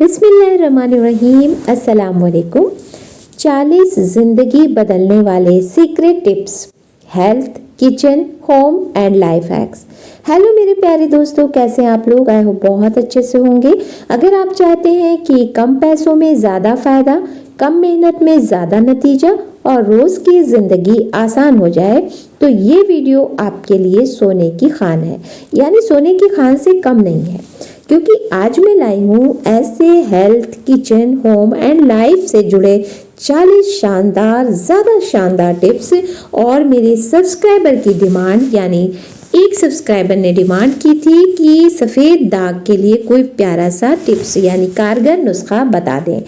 बिस्मिल्लाहिर्रहमानिर्रहीम। अस्सलामुअलैकुम। 40 ज़िंदगी बदलने वाले secret tips, health, kitchen, home and life hacks. Hello मेरे प्यारे दोस्तों, कैसे हैं आप लोग? आई होप बहुत अच्छे से होंगे। अगर आप चाहते हैं कि कम पैसों में ज़्यादा फ़ायदा, कम मेहनत में ज़्यादा नतीजा और रोज़ की ज़िंदगी आसान हो जाए, तो ये वीडियो आपके लिए सोने की खान है। यानी सोने की खान से कम नहीं है, क्योंकि आज मैं लाई हूँ ऐसे health, kitchen, home and life से जुड़े 40 ज़्यादा शानदार टिप्स। और मेरे सब्सक्राइबर की डिमांड, यानी एक सब्सक्राइबर ने डिमांड की थी कि सफ़ेद दाग के लिए कोई प्यारा सा टिप्स यानी कारगर नुस्खा बता दें,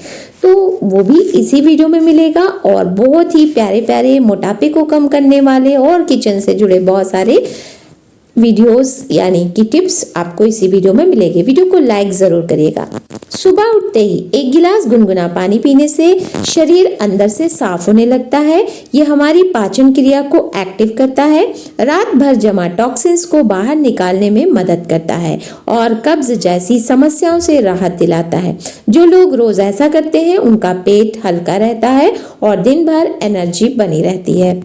तो वो भी इसी वीडियो में मिलेगा। और बहुत ही प्यारे प्यारे मोटापे को कम करने वाले और किचन से जुड़े बहुत सारे वीडियोस यानी कि टिप्स आपको इसी वीडियो में मिलेंगे। वीडियो को लाइक ज़रूर करिएगा। सुबह उठते ही एक गिलास गुनगुना पानी पीने से शरीर अंदर से साफ होने लगता है। ये हमारी पाचन क्रिया को एक्टिव करता है, रात भर जमा टॉक्सिन्स को बाहर निकालने में मदद करता है और कब्ज जैसी समस्याओं से राहत दिलाता है। जो लोग रोज ऐसा करते हैं उनका पेट हल्का रहता है और दिन भर एनर्जी बनी रहती है।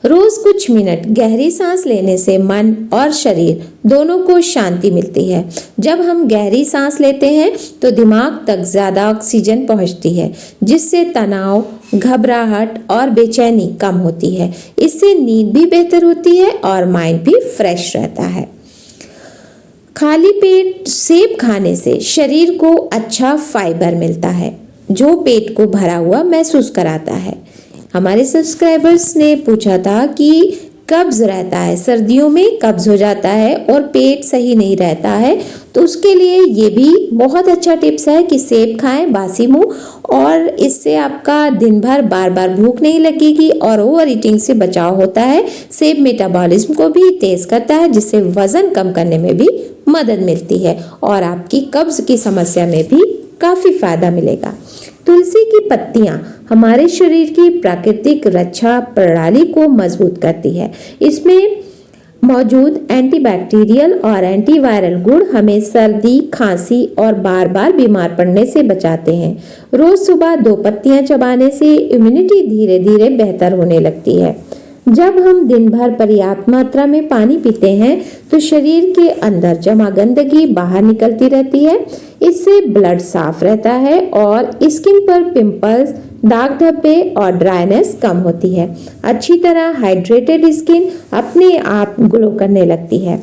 रोज कुछ मिनट गहरी सांस लेने से मन और शरीर दोनों को शांति मिलती है। जब हम गहरी सांस लेते हैं तो दिमाग तक ज्यादा ऑक्सीजन पहुंचती है, जिससे तनाव, घबराहट और बेचैनी कम होती है। इससे नींद भी बेहतर होती है और माइंड भी फ्रेश रहता है। खाली पेट सेब खाने से शरीर को अच्छा फाइबर मिलता है, जो पेट को भरा हुआ महसूस कराता है। हमारे सब्सक्राइबर्स ने पूछा था कि कब्ज रहता है, सर्दियों में कब्ज हो जाता है और पेट सही नहीं रहता है, तो उसके लिए ये भी बहुत अच्छा टिप्स है कि सेब खाएं बासी मुंह, और इससे आपका दिन भर बार बार भूख नहीं लगेगी और ओवर ईटिंग से बचाव होता है। सेब मेटाबॉलिज्म को भी तेज करता है, जिससे वजन कम करने में भी मदद मिलती है और आपकी कब्ज की समस्या में भी काफ़ी फायदा मिलेगा। तुलसी की पत्तियां हमारे शरीर की प्राकृतिक रक्षा प्रणाली को मजबूत करती है। इसमें मौजूद एंटीबैक्टीरियल और एंटीवायरल गुण हमें सर्दी, खांसी और बार बार बीमार पड़ने से बचाते हैं। रोज सुबह 2 पत्तियां चबाने से इम्यूनिटी धीरे धीरे बेहतर होने लगती है। जब हम दिन भर पर्याप्त मात्रा में पानी पीते हैं तो शरीर के अंदर जमा गंदगी बाहर निकलती रहती है। इससे ब्लड साफ रहता है और स्किन पर पिंपल्स, दाग धब्बे और ड्राइनेस कम होती है। अच्छी तरह हाइड्रेटेड स्किन अपने आप ग्लो करने लगती है।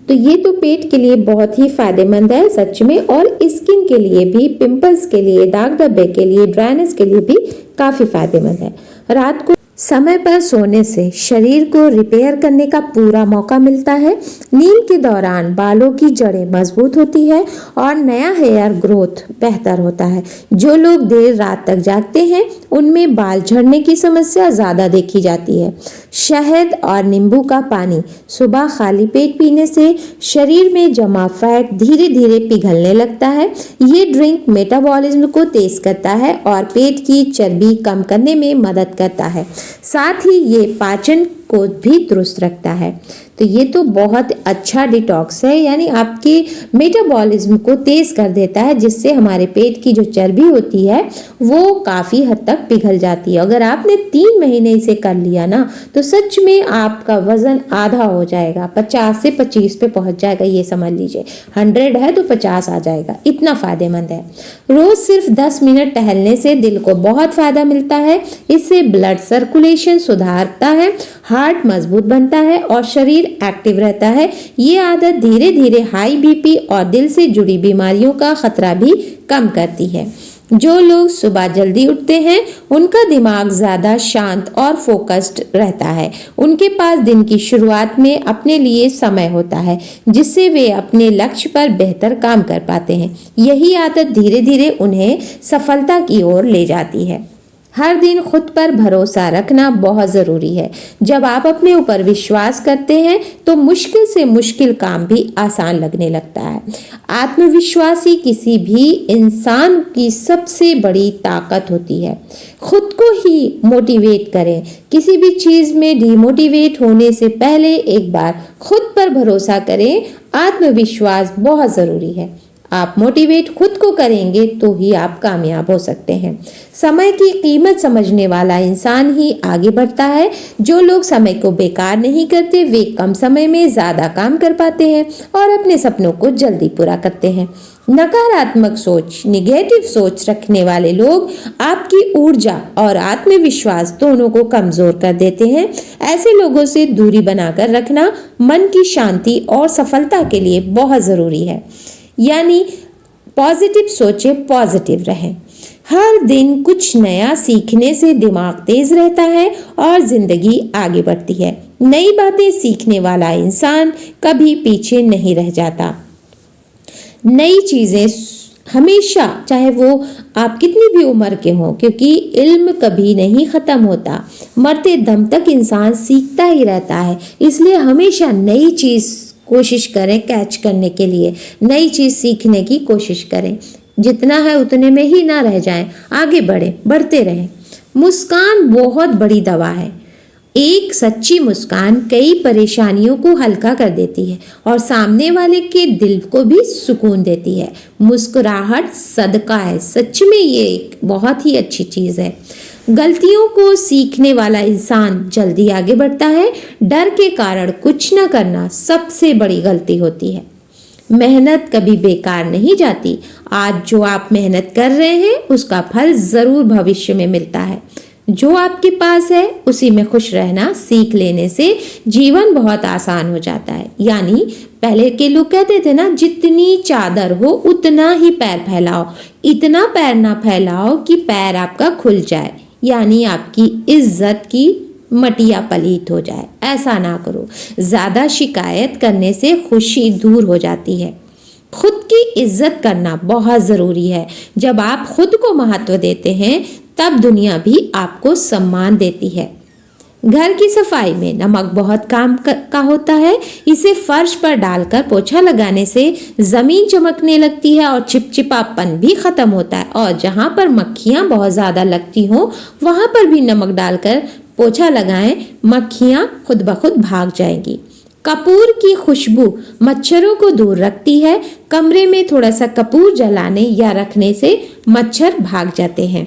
तो ये तो पेट के लिए बहुत ही फायदेमंद है सच में, और स्किन के लिए भी, पिंपल्स के लिए, दाग धब्बे के लिए, ड्राइनेस के लिए भी काफी फायदेमंद है। रात को समय पर सोने से शरीर को रिपेयर करने का पूरा मौका मिलता है। नींद के दौरान बालों की जड़ें मजबूत होती है और नया हेयर ग्रोथ बेहतर होता है। जो लोग देर रात तक जागते हैं उनमें बाल झड़ने की समस्या ज़्यादा देखी जाती है। शहद और नींबू का पानी सुबह खाली पेट पीने से शरीर में जमा फैट धीरे धीरे पिघलने लगता है। ये ड्रिंक मेटाबॉलिज्म को तेज करता है और पेट की चर्बी कम करने में मदद करता है। साथ ही ये पाचन को भी दुरुस्त रखता है। तो ये तो बहुत अच्छा डिटॉक्स है, यानी आपके मेटाबॉलिज्म को तेज कर देता है, जिससे हमारे पेट की जो चर्बी होती है वो काफ़ी हद तक पिघल जाती है। अगर आपने 3 महीने इसे कर लिया ना, तो सच में आपका वजन आधा हो जाएगा, 50 से 25 पे पहुंच जाएगा। ये समझ लीजिए 100 है तो 50 आ जाएगा, इतना फायदेमंद है। रोज सिर्फ 10 मिनट टहलने से दिल को बहुत फायदा मिलता है। इससे ब्लड सर्कुलेशन सुधारता है, हार्ट मजबूत बनता है और शरीर एक्टिव रहता है। ये आदत धीरे धीरे हाई बीपी और दिल से जुड़ी बीमारियों का खतरा भी कम करती है। जो लोग सुबह जल्दी उठते हैं उनका दिमाग ज़्यादा शांत और फोकस्ड रहता है। उनके पास दिन की शुरुआत में अपने लिए समय होता है, जिससे वे अपने लक्ष्य पर बेहतर काम कर पाते हैं। यही आदत धीरे धीरे उन्हें सफलता की ओर ले जाती है। हर दिन खुद पर भरोसा रखना बहुत ज़रूरी है। जब आप अपने ऊपर विश्वास करते हैं तो मुश्किल से मुश्किल काम भी आसान लगने लगता है। आत्मविश्वास ही किसी भी इंसान की सबसे बड़ी ताकत होती है। खुद को ही मोटिवेट करें। किसी भी चीज़ में डिमोटिवेट होने से पहले एक बार खुद पर भरोसा करें। आत्मविश्वास बहुत ज़रूरी है। आप मोटिवेट खुद को करेंगे तो ही आप कामयाब हो सकते हैं। समय की कीमत समझने वाला इंसान ही आगे बढ़ता है। जो लोग समय को बेकार नहीं करते वे कम समय में ज़्यादा काम कर पाते हैं और अपने सपनों को जल्दी पूरा करते हैं। नकारात्मक सोच, निगेटिव सोच रखने वाले लोग आपकी ऊर्जा और आत्मविश्वास दोनों को कमजोर कर देते हैं। ऐसे लोगों से दूरी बनाकर रखना मन की शांति और सफलता के लिए बहुत ज़रूरी है। यानी पॉजिटिव सोचें, पॉजिटिव रहें। हर दिन कुछ नया सीखने से दिमाग तेज रहता है और जिंदगी आगे बढ़ती है। नई बातें सीखने वाला इंसान कभी पीछे नहीं रह जाता। नई चीजें हमेशा, चाहे वो आप कितनी भी उम्र के हों, क्योंकि इल्म कभी नहीं खत्म होता। मरते दम तक इंसान सीखता ही रहता है। इसलिए हमेशा नई चीज कोशिश करें कैच करने के लिए, नई चीज सीखने की कोशिश करें। जितना है उतने में ही ना रह जाएं, आगे बढ़ें, बढ़ते रहें। मुस्कान बहुत बड़ी दवा है। एक सच्ची मुस्कान कई परेशानियों को हल्का कर देती है और सामने वाले के दिल को भी सुकून देती है। मुस्कुराहट सदका है। सच में ये एक बहुत ही अच्छी चीज़ है। गलतियों को सीखने वाला इंसान जल्दी आगे बढ़ता है। डर के कारण कुछ न करना सबसे बड़ी गलती होती है। मेहनत कभी बेकार नहीं जाती। आज जो आप मेहनत कर रहे हैं उसका फल जरूर भविष्य में मिलता है। जो आपके पास है उसी में खुश रहना सीख लेने से जीवन बहुत आसान हो जाता है। यानी पहले के लोग कहते थे ना, जितनी चादर हो उतना ही पैर फैलाओ, इतना पैर ना फैलाओ कि पैर आपका खुल जाए, यानी आपकी इज्जत की मटिया पलीत हो जाए। ऐसा ना करो। ज्यादा शिकायत करने से खुशी दूर हो जाती है। खुद की इज्जत करना बहुत जरूरी है। जब आप खुद को महत्व देते हैं तब दुनिया भी आपको सम्मान देती है। घर की सफाई में नमक बहुत काम का होता है। इसे फर्श पर डालकर पोछा लगाने से जमीन चमकने लगती है और चिपचिपापन भी खत्म होता है। और जहाँ पर मक्खियाँ बहुत ज़्यादा लगती हों वहाँ पर भी नमक डालकर पोछा लगाएं, मक्खियाँ खुद ब खुद भाग जाएंगी। कपूर की खुशबू मच्छरों को दूर रखती है। कमरे में थोड़ा सा कपूर जलाने या रखने से मच्छर भाग जाते हैं।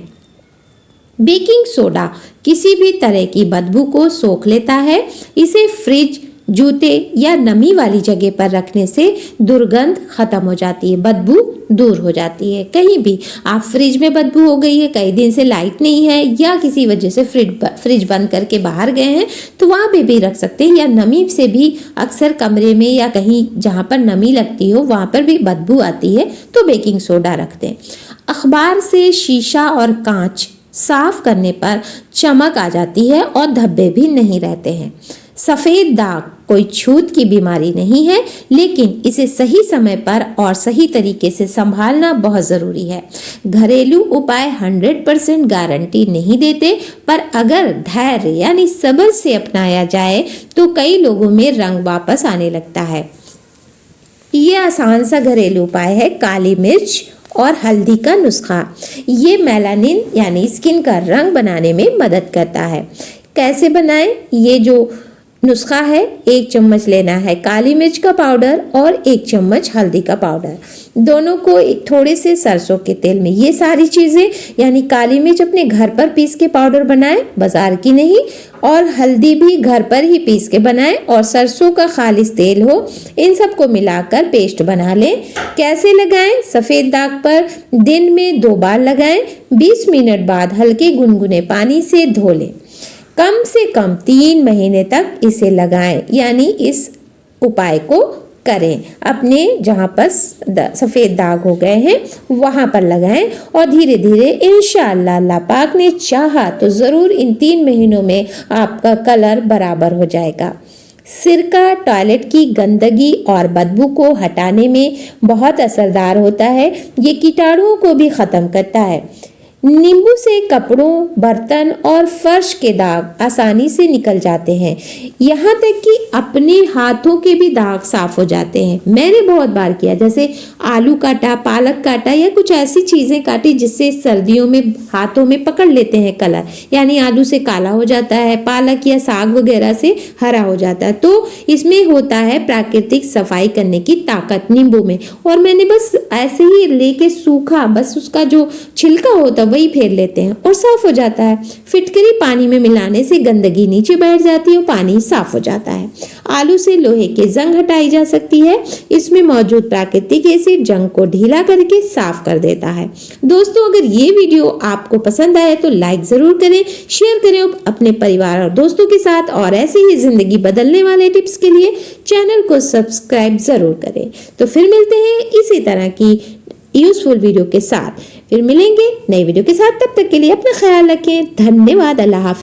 बेकिंग सोडा किसी भी तरह की बदबू को सोख लेता है। इसे फ्रिज, जूते या नमी वाली जगह पर रखने से दुर्गंध खत्म हो जाती है, बदबू दूर हो जाती है। कहीं भी आप फ्रिज में बदबू हो गई है, कई दिन से लाइट नहीं है या किसी वजह से फ्रिज बंद करके बाहर गए हैं तो वहाँ पे भी रख सकते हैं। या नमी से भी अक्सर कमरे में या कहीं जहाँ पर नमी लगती हो वहाँ पर भी बदबू आती है तो बेकिंग सोडा रख दें। अखबार से शीशा और कांच साफ करने पर चमक आ जाती है और धब्बे भी नहीं रहते हैं। सफ़ेद दाग कोई छूत की बीमारी नहीं है, लेकिन इसे सही समय पर और सही तरीके से संभालना बहुत ज़रूरी है। घरेलू उपाय 100% गारंटी नहीं देते, पर अगर धैर्य यानी सब्र से अपनाया जाए तो कई लोगों में रंग वापस आने लगता है। ये आसान सा घरेलू उपाय है काली मिर्च और हल्दी का नुस्खा। ये मेलानिन यानी स्किन का रंग बनाने में मदद करता है। कैसे बनाएं? ये जो नुस्खा है, 1 चम्मच लेना है काली मिर्च का पाउडर और 1 चम्मच हल्दी का पाउडर। दोनों को एक थोड़े से सरसों के तेल में, ये सारी चीज़ें यानी काली मिर्च अपने घर पर पीस के पाउडर बनाएं, बाजार की नहीं, और हल्दी भी घर पर ही पीस के बनाएं और सरसों का खालिस तेल हो। इन सबको मिलाकर पेस्ट बना लें। कैसे लगाएं? सफ़ेद दाग पर दिन में 2 बार लगाएं। 20 मिनट बाद हल्के गुनगुने पानी से धो लें। कम से कम 3 महीने तक इसे लगाएं, यानी इस उपाय को करें। अपने जहाँ पर सफ़ेद दाग हो गए हैं वहाँ पर लगाएं और धीरे धीरे इंशाअल्लाह अल्लाह पाक ने चाहा तो ज़रूर इन 3 महीनों में आपका कलर बराबर हो जाएगा। सिरका टॉयलेट की गंदगी और बदबू को हटाने में बहुत असरदार होता है। ये कीटाणुओं को भी ख़त्म करता है। नींबू से कपड़ों, बर्तन और फर्श के दाग आसानी से निकल जाते हैं। यहाँ तक कि अपने हाथों के भी दाग साफ हो जाते हैं। मैंने बहुत बार किया, जैसे आलू काटा, पालक काटा या कुछ ऐसी चीजें काटी जिससे सर्दियों में हाथों में पकड़ लेते हैं कलर, यानी आलू से काला हो जाता है, पालक या साग वगैरह से हरा हो जाता है। तो इसमें होता है प्राकृतिक सफाई करने की ताकत नींबू में। और मैंने बस ऐसे ही लेके सूखा, बस उसका जो छिलका होता वही फेर लेते हैं और साफ हो जाता है। फिटकरी पानी में मिलाने से गंदगी नीचे बैठ जाती है और पानी साफ हो जाता है। आलू से लोहे के जंग हटाई जा सकती है। इसमें मौजूद प्राकृतिक एसिड जंग को ढीला करके साफ कर देता है। दोस्तों, अगर ये वीडियो आपको पसंद आए तो लाइक जरूर करें, शेयर करें अपने परिवार और दोस्तों के साथ, और ऐसे ही जिंदगी बदलने वाले टिप्स के लिए चैनल को सब्सक्राइब जरूर करें। तो फिर मिलते हैं इसी तरह की यूजफुल वीडियो के साथ। फिर मिलेंगे नई वीडियो के साथ। तब तक के लिए अपना ख्याल रखें। धन्यवाद। अल्लाह हाफ़िज़।